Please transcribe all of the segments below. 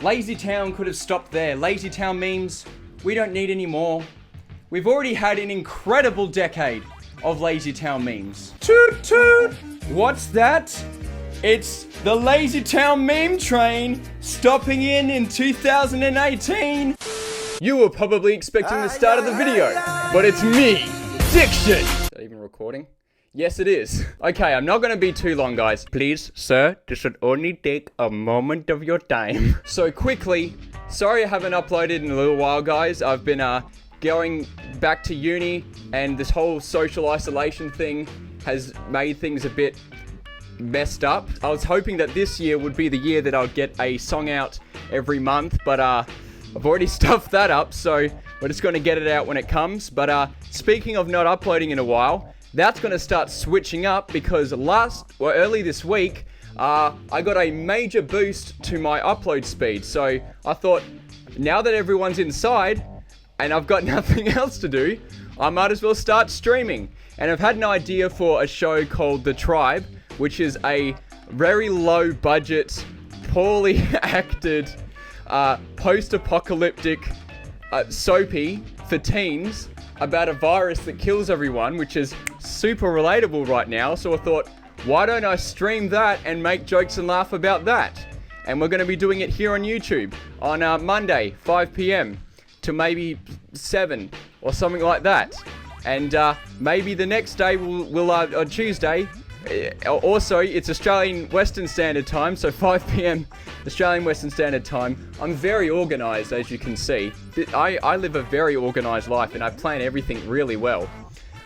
LazyTown could have stopped there. LazyTown memes, we don't need any more. We've already had an incredible decade of LazyTown memes. Toot toot! What's that? It's the LazyTown meme train stopping in 2018. You were probably expecting the start of the video, but it's me, Diction. Is that even recording? Yes, it is. Okay, I'm not gonna be too long, guys. Please, sir, this should only take a moment of your time. So quickly, sorry I haven't uploaded in a little while, guys. I've been going back to uni, and this whole social isolation thing has made things a bit messed up. I was hoping that this year would be the year that I'd get a song out every month, but I've already stuffed that up, so we're just gonna get it out when it comes. But speaking of not uploading in a while, that's gonna start switching up because early this week, I got a major boost to my upload speed. So I thought, now that everyone's inside and I've got nothing else to do, I might as well start streaming. And I've had an idea for a show called The Tribe, which is a very low budget, poorly acted, post-apocalyptic soapy for teens about a virus that kills everyone, which is super relatable right now. So I thought, why don't I stream that and make jokes and laugh about that? And we're going to be doing it here on YouTube on Monday, 5 p.m. to maybe 7 or something like that. And maybe the next day on Tuesday. Also, it's Australian Western Standard Time, so 5 p.m. Australian Western Standard Time. I'm very organised, as you can see. I live a very organised life, and I plan everything really well.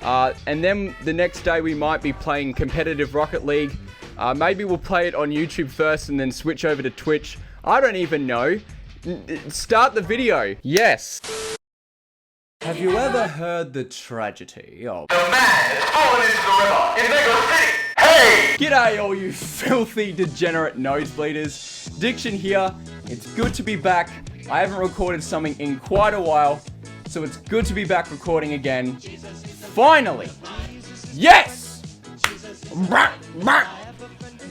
And then the next day we might be playing competitive Rocket League. Maybe we'll play it on YouTube first and then switch over to Twitch. I don't even know. Start the video. Yes. Have you ever heard the tragedy of the man has fallen into the river in Mexico City? Hey! G'day all you filthy degenerate nosebleeders. Diction here. It's good to be back. I haven't recorded something in quite a while, so it's good to be back recording again. Finally! Yes!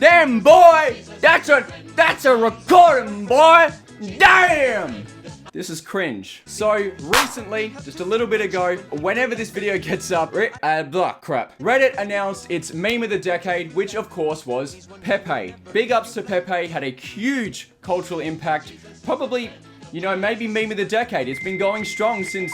Damn boy! That's a recording, boy! Damn! This is cringe. So, recently, just a little bit ago, whenever this video gets up, Reddit announced its meme of the decade, which of course was Pepe. Big ups to Pepe, had a huge cultural impact. Probably, maybe meme of the decade. It's been going strong since...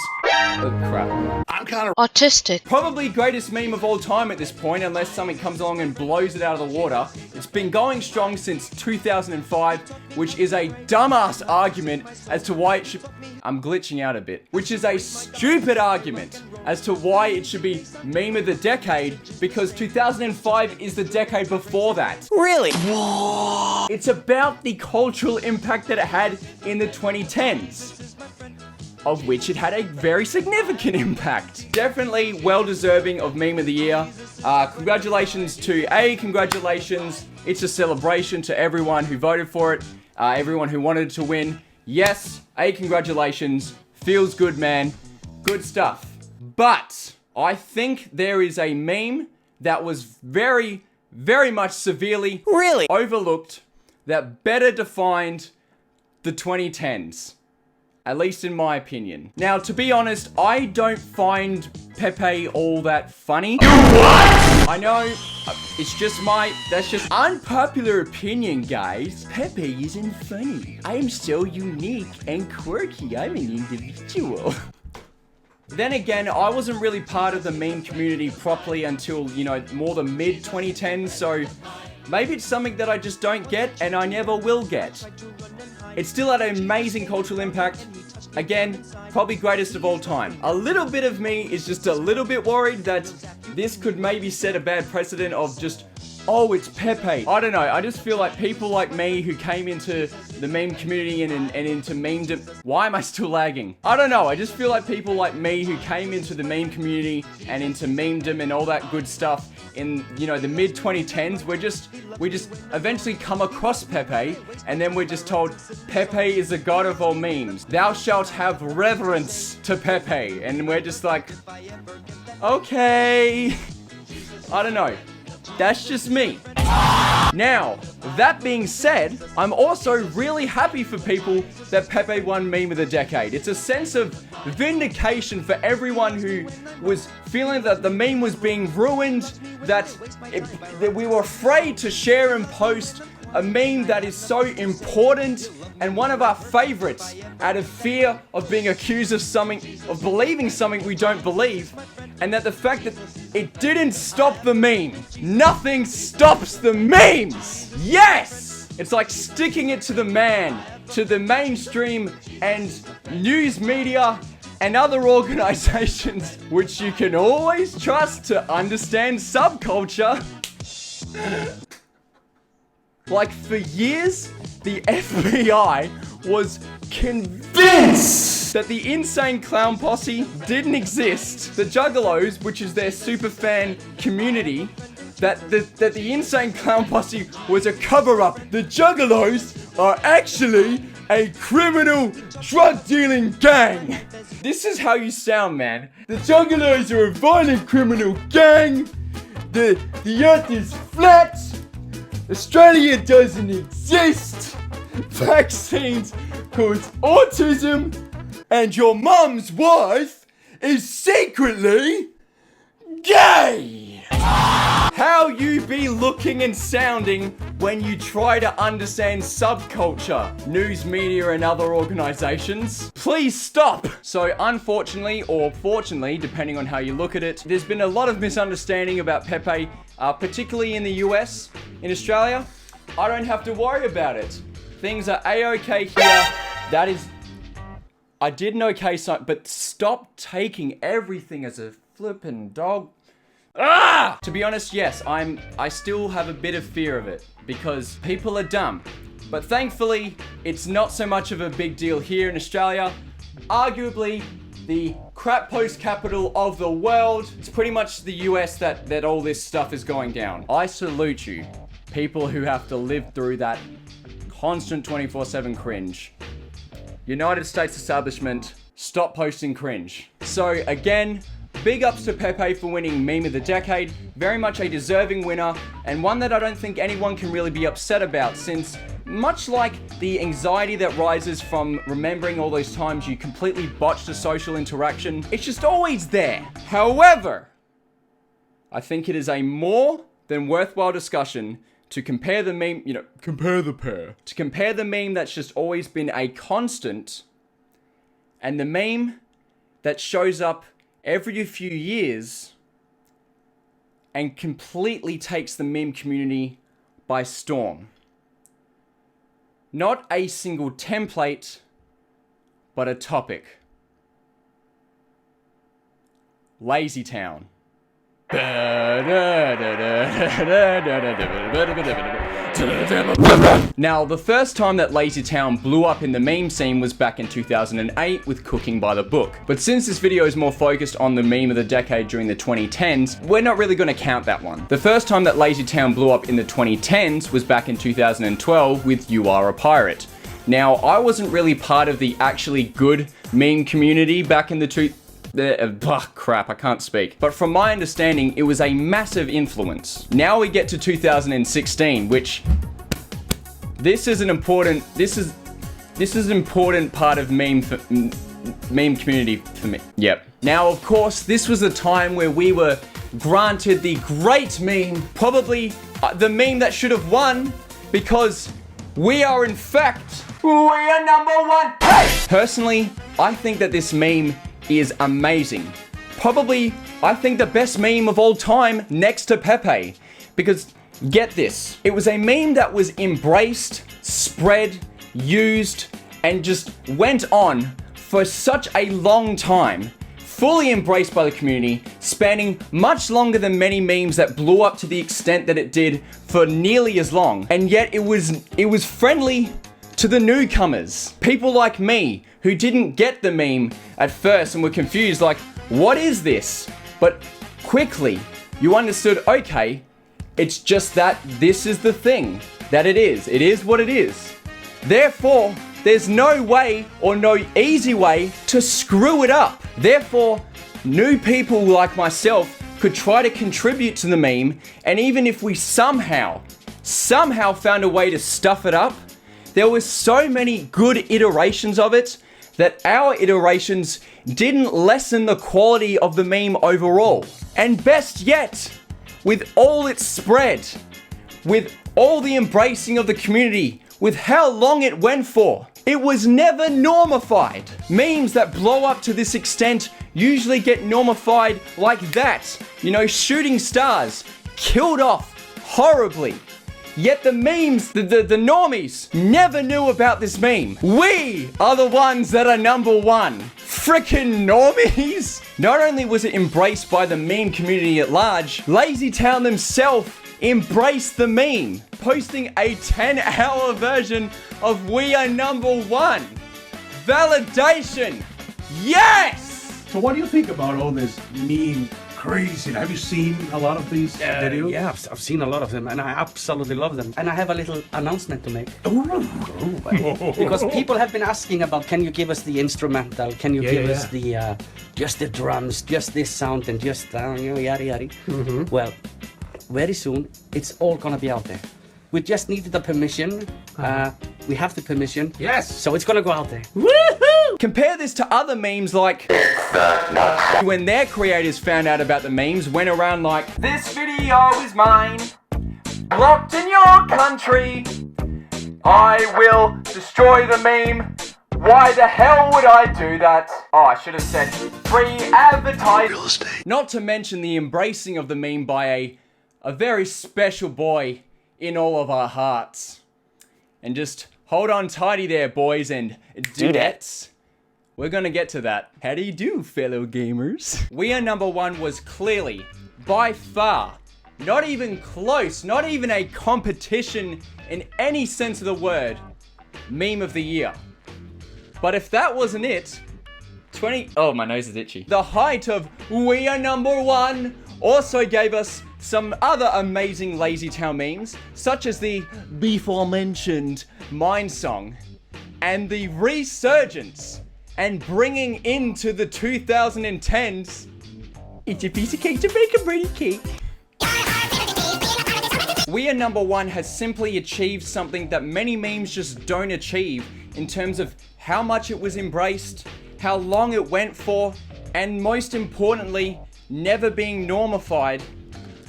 Oh, crap. I'm kind of autistic. Probably greatest meme of all time at this point, unless something comes along and blows it out of the water. It's been going strong since 2005, which is a dumbass argument as to why it should... I'm glitching out a bit. Which is a stupid argument as to why it should be meme of the decade, because 2005 is the decade before that. Really? It's about the cultural impact that it had in the 2010s. Of which it had a very significant impact. Definitely well-deserving of Meme of the Year. Congratulations. It's a celebration to everyone who voted for it, everyone who wanted it to win. Yes, congratulations. Feels good, man. Good stuff. But I think there is a meme that was very, very much severely overlooked that better defined the 2010s. At least in my opinion. Now, to be honest, I don't find Pepe all that funny. You what? I know, that's just unpopular opinion, guys. Pepe isn't funny. I am so unique and quirky. I'm an individual. Then again, I wasn't really part of the meme community properly until, more the mid-2010s, so maybe it's something that I just don't get and I never will get. It still had an amazing cultural impact. Again, probably greatest of all time. A little bit of me is just a little bit worried that this could maybe set a bad precedent of just, oh, it's Pepe. I don't know, I just feel like people like me who came into the meme community and into memedom... Why am I still lagging? I don't know, I just feel like people like me who came into the meme community and into memedom and all that good stuff in, the mid-2010s, we just eventually come across Pepe, and then we're just told, Pepe is the god of all memes. Thou shalt have reverence to Pepe. And we're just like, okay. I don't know. That's just me. Now, that being said, I'm also really happy for people that Pepe won Meme of the Decade. It's a sense of vindication for everyone who was feeling that the meme was being ruined, that we were afraid to share and post a meme that is so important and one of our favorites out of fear of being accused of something, of believing something we don't believe, and that the fact that it didn't stop the meme. Nothing stops the memes! Yes! It's like sticking it to the man, to the mainstream and news media and other organizations which you can always trust to understand subculture. Like, for years, the FBI was convinced that the Insane Clown Posse didn't exist. The Juggalos, which is their superfan community, that the Insane Clown Posse was a cover-up. The Juggalos are actually a criminal drug-dealing gang. This is how you sound, man. The Juggalos are a violent criminal gang. The earth is flat. Australia doesn't exist. Vaccines cause autism. And your mum's wife is secretly gay. How you be looking and sounding when you try to understand subculture, news media and other organizations? Please stop. So unfortunately, or fortunately, depending on how you look at it, there's been a lot of misunderstanding about Pepe, particularly in the US. In Australia, I don't have to worry about it. Things are a-okay here. That is, I did an okay sign, but stop taking everything as a flippin' dog. Ah! To be honest, yes, I still have a bit of fear of it because people are dumb. But thankfully, it's not so much of a big deal here in Australia. Arguably, the crap post capital of the world. It's pretty much the US that all this stuff is going down. I salute you, people who have to live through that constant 24/7 cringe. United States establishment, stop posting cringe. So again, big ups to Pepe for winning Meme of the Decade. Very much a deserving winner, and one that I don't think anyone can really be upset about, since much like the anxiety that rises from remembering all those times you completely botched a social interaction, it's just always there. However, I think it is a more than worthwhile discussion to compare the meme, compare the pair. To compare the meme that's just always been a constant and the meme that shows up every few years and completely takes the meme community by storm. Not a single template, but a topic. LazyTown. Now, the first time that LazyTown blew up in the meme scene was back in 2008 with Cooking by the Book. But since this video is more focused on the meme of the decade during the 2010s, we're not really going to count that one. The first time that LazyTown blew up in the 2010s was back in 2012 with You Are a Pirate. Now, I wasn't really part of the actually good meme community back in the crap, I can't speak. But from my understanding, it was a massive influence. Now we get to 2016, which this is an important part of meme community for me. Yep. Now, of course, this was a time where we were granted the great meme, probably the meme that should have won, because we are in fact, we are number one. Hey! Personally, I think that this meme is amazing. Probably, I think the best meme of all time next to Pepe. Because, get this, it was a meme that was embraced, spread, used, and just went on for such a long time. Fully embraced by the community, spanning much longer than many memes that blew up to the extent that it did for nearly as long. And yet it was friendly to the newcomers. People like me, who didn't get the meme at first and were confused, like, what is this? But quickly, you understood, okay, it's just that this is the thing that it is. It is what it is. Therefore, there's no way or no easy way to screw it up. Therefore, new people like myself could try to contribute to the meme, and even if we somehow somehow found a way to stuff it up. There were so many good iterations of it that our iterations didn't lessen the quality of the meme overall. And best yet, with all its spread, with all the embracing of the community, with how long it went for, it was never normified. Memes that blow up to this extent usually get normified like that. You know, shooting stars, killed off horribly. Yet the memes, the normies, never knew about this meme. We are the ones that are number one. Frickin' normies! Not only was it embraced by the meme community at large, LazyTown themselves embraced the meme, posting a 10-hour version of We Are Number One. Validation! Yes! So what do you think about all this meme crazy? Have you seen a lot of these videos? Yeah, I've seen a lot of them, and I absolutely love them. And I have a little announcement to make. Because people have been asking about, can you give us the instrumental? Can you give us the just the drums, just this sound, and just yada yada? Well, very soon it's all gonna be out there. We just needed the permission. We have the permission. Yes. So it's gonna go out there. Woohoo! Compare this to other memes like when their creators found out about the memes, went around like, this video is mine, blocked in your country, I will destroy the meme. Why the hell would I do that? Oh, I should have said free advertising. Real estate. Not to mention the embracing of the meme by a very special boy in all of our hearts. And just hold on tighty there, boys and dudettes. We're gonna get to that. How do you do, fellow gamers? We Are Number One was clearly, by far, not even close, not even a competition in any sense of the word, meme of the year. But if that wasn't it, oh, my nose is itchy. The height of We Are Number One also gave us some other amazing LazyTown memes, such as the before-mentioned Mine Song, and the resurgence and bringing into the 2010s, it's a piece of cake to bake a pretty cake. We Are Number One has simply achieved something that many memes just don't achieve in terms of how much it was embraced, how long it went for, and most importantly, never being normified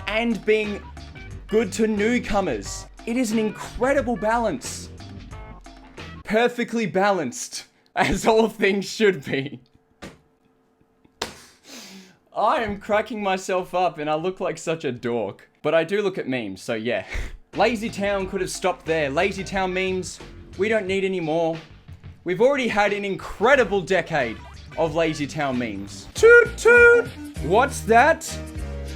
and being good to newcomers. It is an incredible balance. Perfectly balanced, as all things should be. I am cracking myself up and I look like such a dork. But I do look at memes, so yeah. LazyTown could have stopped there. LazyTown memes, we don't need any more. We've already had an incredible decade of LazyTown memes. Toot toot! What's that?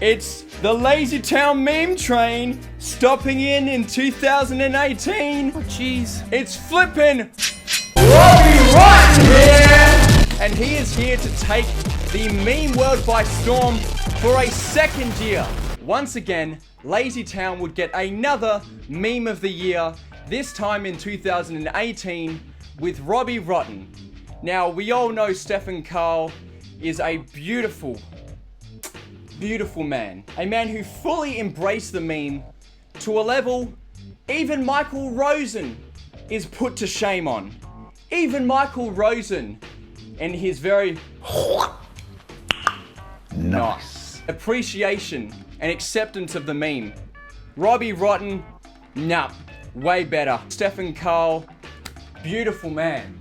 It's the LazyTown meme train stopping in 2018. Oh jeez. It's flippin' Robbie Rotten here! And he is here to take the meme world by storm for a second year. Once again, LazyTown would get another meme of the year, this time in 2018 with Robbie Rotten. Now, we all know Stefan Karl is a beautiful, beautiful man. A man who fully embraced the meme to a level even Michael Rosen is put to shame on. Even Michael Rosen and his very nice appreciation and acceptance of the meme. Robbie Rotten, nah, way better. Stefan Karl, beautiful man.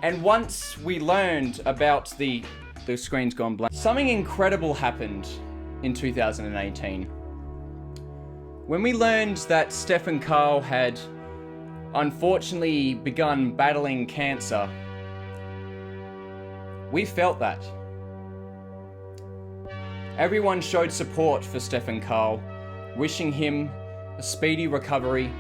And once we learned about the screen's gone blank. Something incredible happened in 2018. When we learned that Stefan Karl had unfortunately begun battling cancer, we felt that. Everyone showed support for Stefan Karl, wishing him a speedy recovery,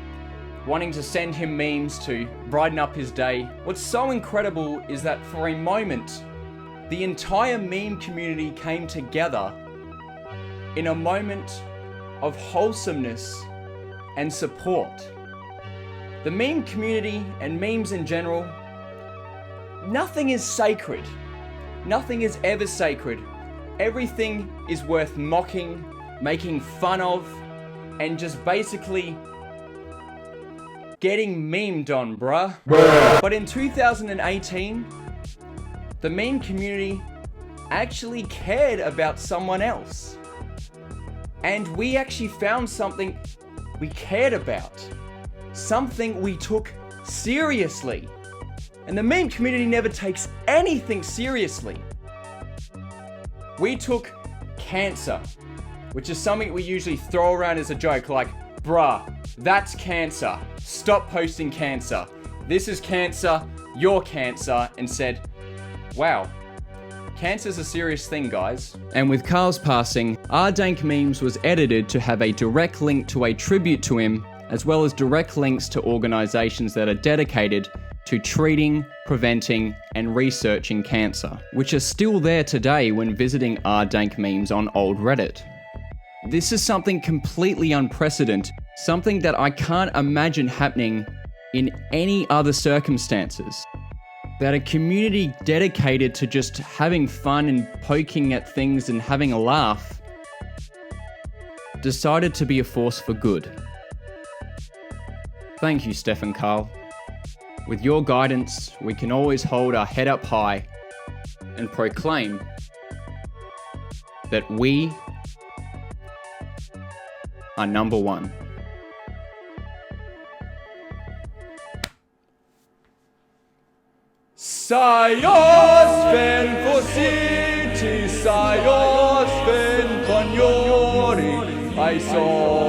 wanting to send him memes to brighten up his day. What's so incredible is that for a moment, the entire meme community came together in a moment of wholesomeness and support. The meme community and memes in general, nothing is sacred. Nothing is ever sacred. Everything is worth mocking, making fun of, and just basically getting memed on, bruh. But in 2018, the meme community actually cared about someone else. And we actually found something we cared about. Something we took seriously. And the meme community never takes anything seriously. We took cancer, which is something we usually throw around as a joke, like, bruh, that's cancer. Stop posting cancer. This is cancer, you're cancer, and said, wow, cancer's a serious thing, guys. And with Carl's passing, Our Dank Memes was edited to have a direct link to a tribute to him, as well as direct links to organizations that are dedicated to treating, preventing, and researching cancer, which are still there today when visiting Our Dank Memes on old Reddit. This is something completely unprecedented, something that I can't imagine happening in any other circumstances. That a community dedicated to just having fun and poking at things and having a laugh decided to be a force for good. Thank you, Steph and Carl. With your guidance, we can always hold our head up high and proclaim that we are number one. Sajos ven fositi, sajos ven coniori, I saw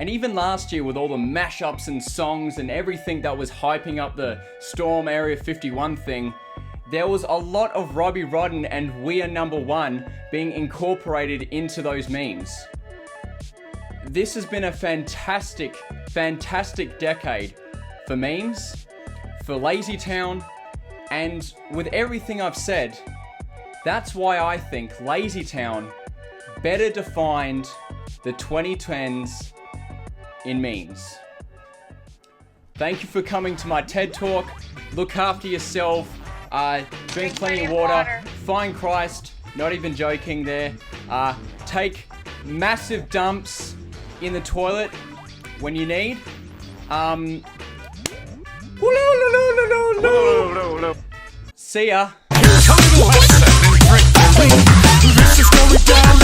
And even last year, with all the mashups and songs and everything that was hyping up the Storm Area 51 thing, there was a lot of Robbie Rodden and We Are Number One being incorporated into those memes. This has been a fantastic, fantastic decade for memes, for LazyTown, and with everything I've said, that's why I think LazyTown better defined the 2010s in memes. Thank you for coming to my TED Talk. Look after yourself. Drink plenty of water. Find Christ. Not even joking there. Take massive dumps in the toilet when you need. See ya. This is going down.